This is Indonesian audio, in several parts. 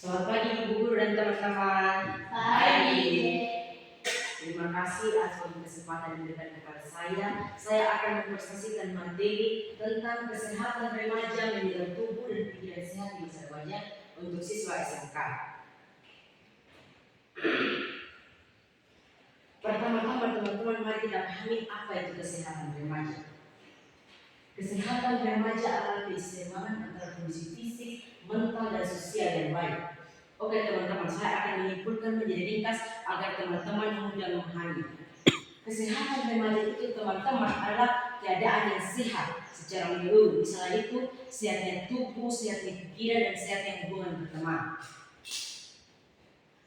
Selamat pagi Ibu Guru dan teman-teman. Pagi. Terima kasih atas kesempatan yang diberikan kepada saya. Saya akan mempresentasikan materi tentang kesehatan remaja menjaga tubuh dan pikiran sehat di masa remaja untuk siswa SMK. Pertama-tama teman-teman, mari kita pahami apa itu kesehatan remaja. Kesehatan remaja adalah keseimbangan antara kondisi fisik, mental, dan sosial yang baik. Oke teman-teman, saya akan menyimpulkan menjadi ringkas agar teman-teman mudah memahami. Kesehatan remaja itu teman-teman adalah keadaan yang sehat secara menyeluruh. Misalnya itu sehatnya tubuh, sehatnya pikiran, dan sehatnya hubungan berteman.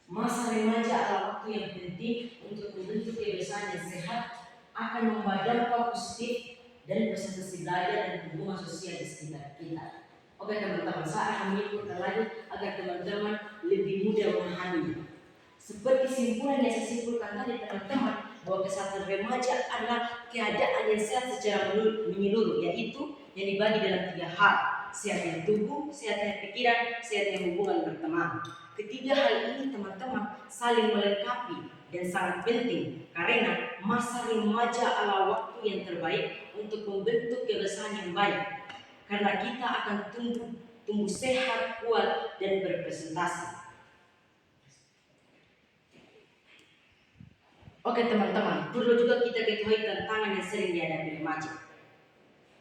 Masa remaja adalah waktu yang penting untuk membentuk kebiasaan yang sehat, akan membawa dampak positif dan presentasi belajar dan hubungan sosial di sekitar kita. Oke teman-teman, saya akan menyimpulkan lagi agar teman-teman lebih mudah memahaminya. Seperti simpulan yang saya simpulkan tadi teman-teman, bahwa kesehatan remaja adalah keadaan yang sehat secara menyeluruh, yaitu yang dibagi dalam 3 hal: sehatnya tubuh, sehatnya pikiran, sehatnya hubungan berteman. Ketiga hal ini teman-teman saling melengkapi dan sangat penting, karena masa remaja adalah waktu yang terbaik untuk membentuk kebiasaan yang baik, karena kita akan tumbuh sehat, kuat, dan berprestasi. Oke teman-teman, perlu juga kita ketahui tantangan yang sering dihadapi remaja.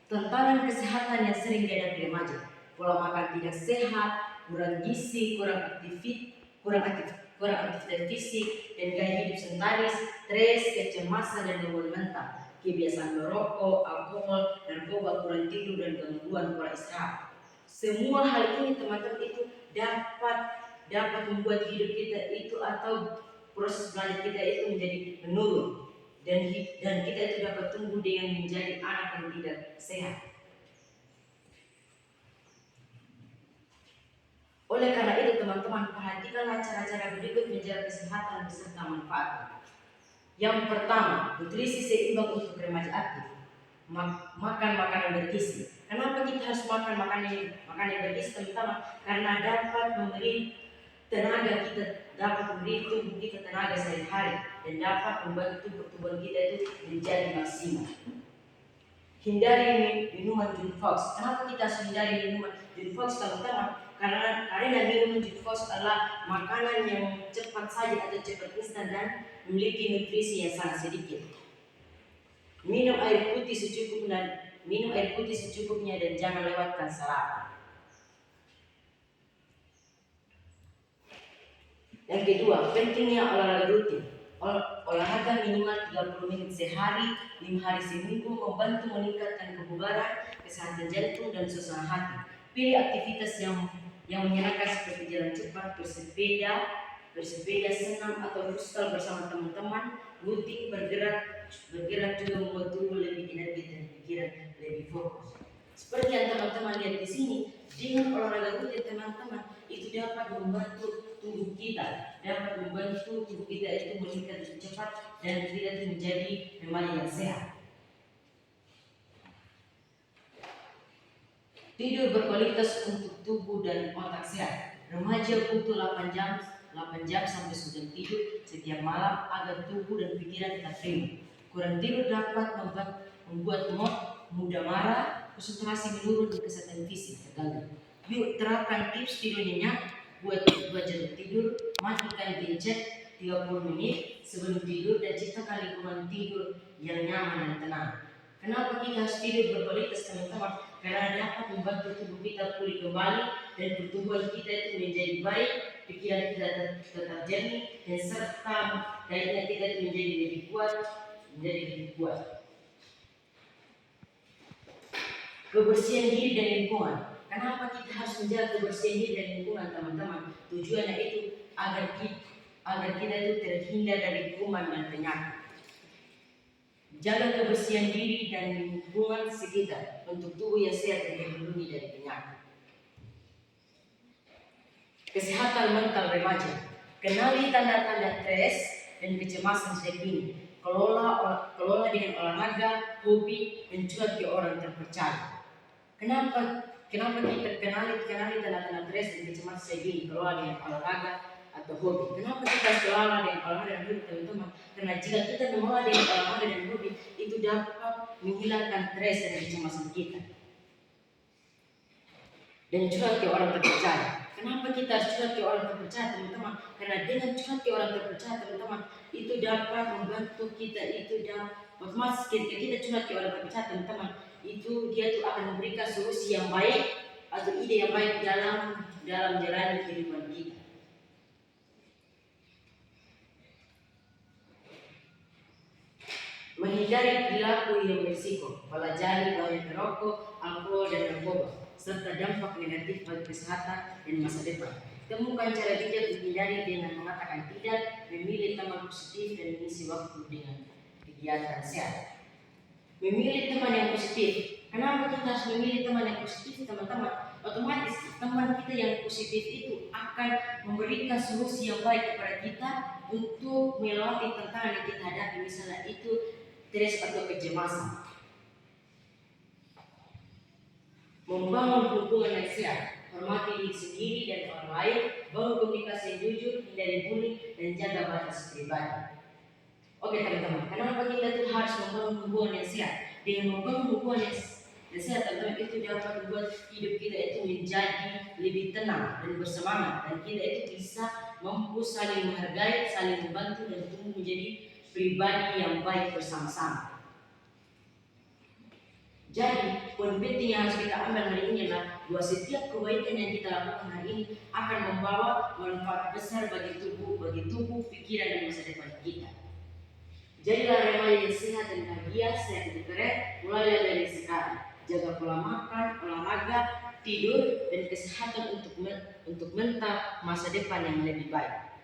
Tantangan kesehatan yang sering dihadapi remaja: pola makan tidak sehat, kurang gizi, kurang aktivitas fisik, dan gaya hidup sedentaris, stres, kecemasan, dan gangguan mental, kebiasaan merokok, alkohol, narkoba, kurang tidur, dan gangguan pola istirahat. Semua hal ini teman-teman itu dapat membuat hidup kita itu atau proses belajar kita itu menjadi menurun, dan kita itu dapat tumbuh dengan menjadi anak yang tidak sehat. Oleh karena itu teman-teman, perhatikanlah cara-cara berikut menjaga kesehatan beserta manfaat. Yang pertama, nutrisi seimbang untuk remaja aktif. Makan makanan bergizi. Kenapa kita harus makan makanan yang bergizi teman-teman? Karena dapat memberi tenaga kita, dapat memberi tubuh kita tenaga sehari-hari, dan dapat membantu pertumbuhan kita itu menjadi maksimal. Hindari minuman junk food. Kenapa kita harus hindari minuman junk food teman-teman? Karena minuman junk food adalah makanan yang cepat saja atau cepat instan dan memiliki nutrisi yang sangat sedikit. Minum air putih secukupnya dan jangan lewatkan sarapan. Yang kedua, pentingnya olahraga rutin. Olahraga minimal 30 menit sehari, 5 hari seminggu, membantu meningkatkan kebugaran, kesehatan jantung, dan suasana hati. Pilih aktivitas yang menyenangkan seperti jalan cepat, bersepeda, senam, atau futsal bersama teman-teman. Rutin bergerak juga membuat tubuh lebih energi dan pikiran lebih fokus. Seperti yang teman-teman lihat di sini, dengan olahraga rutin teman-teman itu dapat membantu tubuh kita, itu meningkat lebih cepat dan kita itu menjadi remaja yang sehat. Tidur berkualitas untuk tubuh dan otak sehat. Remaja butuh 8 jam sampai 9 tidur setiap malam agar tubuh dan pikiran tetap prima. Kurang tidur dapat membuat mudah marah, konsentrasi menurun, dan kesehatan fisik terganggu. Yuk terapkan tips tidur nyenyak. Buat 2 jam tidur, matikan gadget 30 menit sebelum tidur, dan ciptakan lingkungan tidur yang nyaman dan tenang. Kenapa kita harus tidur berkualitas teman-teman? Karena dapat membantu tubuh kita pulih kembali dan pertumbuhan kita itu menjadi baik, pikiran kita tetap jernih, dan serta daya kita itu menjadi lebih kuat. Kebersihan diri dan lingkungan. Kenapa kita harus menjaga kebersihan diri dan lingkungan teman-teman? Tujuannya itu agar kita itu terhindar dari kuman dan penyakit. Jaga kebersihan diri dan lingkungan sekitar untuk tubuh yang sehat dan terlindungi dari penyakit. Kesehatan mental remaja. Kenali tanda-tanda stres dan kecemasan sejak dini. Kelola dengan olahraga, hobi, dan cuat ke orang terpercaya. Kenapa Kenapa kita kenali tanda-tanda stres dan kecemasan saya gini? Kelola dengan olahraga atau hobi. Kenapa kita harus kelola dengan olahraga dan hobi, teman-teman? Karena jika kita mengelola dengan olahraga dan hobi, itu dapat menghilangkan stres dan kecemasan kita. Dan curhat ke orang terpercaya. Kenapa kita harus curhat ke orang terpercaya, teman-teman? Karena dengan curhat ke orang terpercaya, teman-teman, itu dapat membantu kita, itu dapat otomatis ketika kita curhat ke orang terpercaya, teman-teman, itu dia tuh akan memberikan solusi yang baik atau ide yang baik dalam menjalani kehidupan kita. Menghindari perilaku yang berisiko, pelajari bahaya rokok, alkohol, dan narkoba, serta dampak negatif bagi kesehatan dan masa depan. Temukan cara bijak menghindari dengan mengatakan tidak, memilih teman positif, dan mengisi waktu dengan kegiatan sehat. Memilih teman yang positif. Kenapa kita harus memilih teman yang positif, teman-teman? Otomatis teman kita yang positif itu akan memberikan solusi yang baik kepada kita untuk melewati tantangan yang kita hadapi, misalnya itu stres atau kecemasan. Membangun hubungan yang sehat, hormati diri sendiri dan orang lain, bangun komunikasi yang jujur, hindari bullying, dan jaga batas pribadi. Oke teman-teman, kenapa kita tuh harus membangun hubungan yang sehat? Dengan membangun hubungan yang sehat, teman-teman, itu dapat membuat hidup kita itu menjadi lebih tenang dan bersemangat, dan kita itu bisa mampu saling menghargai, saling membantu, dan tumbuh menjadi pribadi yang baik bersama-sama. Jadi, poin penting yang harus kita ambil hari ini adalah bahwa setiap kebaikan yang kita lakukan hari ini akan membawa manfaat besar bagi tubuh, pikiran, dan masa depan kita. Jadilah remaja yang sehat dan bahagia, sehat dan keren, mulai dari sekarang. Jaga pola makan, olahraga, tidur, dan kesehatan untuk mental masa depan yang lebih baik.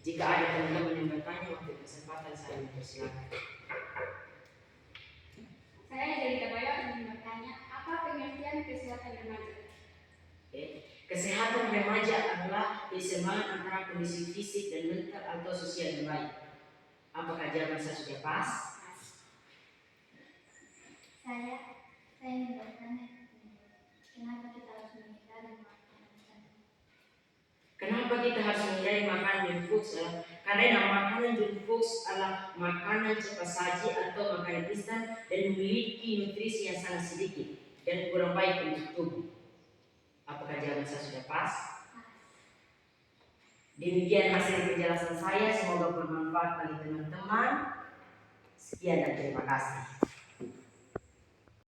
Jika ada teman-teman yang bertanya, waktu kesempatan saya mempersilakan. Saya dari Tabayo ingin bertanya, apa pengertian kesehatan remaja? Kesehatan remaja adalah keseimbangan antara kondisi fisik dan mental atau sosial yang baik. Apakah jawaban saya sudah pas? Saya ingin bertanya, kenapa kita harus menghindari makanan? Kenapa kita harus menghindari makanan junk food? Karena makanan junk food adalah makanan cepat saji atau makanan instan dan memiliki nutrisi yang sangat sedikit dan kurang baik untuk tubuh. Apakah jawaban saya sudah pas? Demikian hasil penjelasan saya, semoga bermanfaat bagi teman-teman. Sekian dan terima kasih.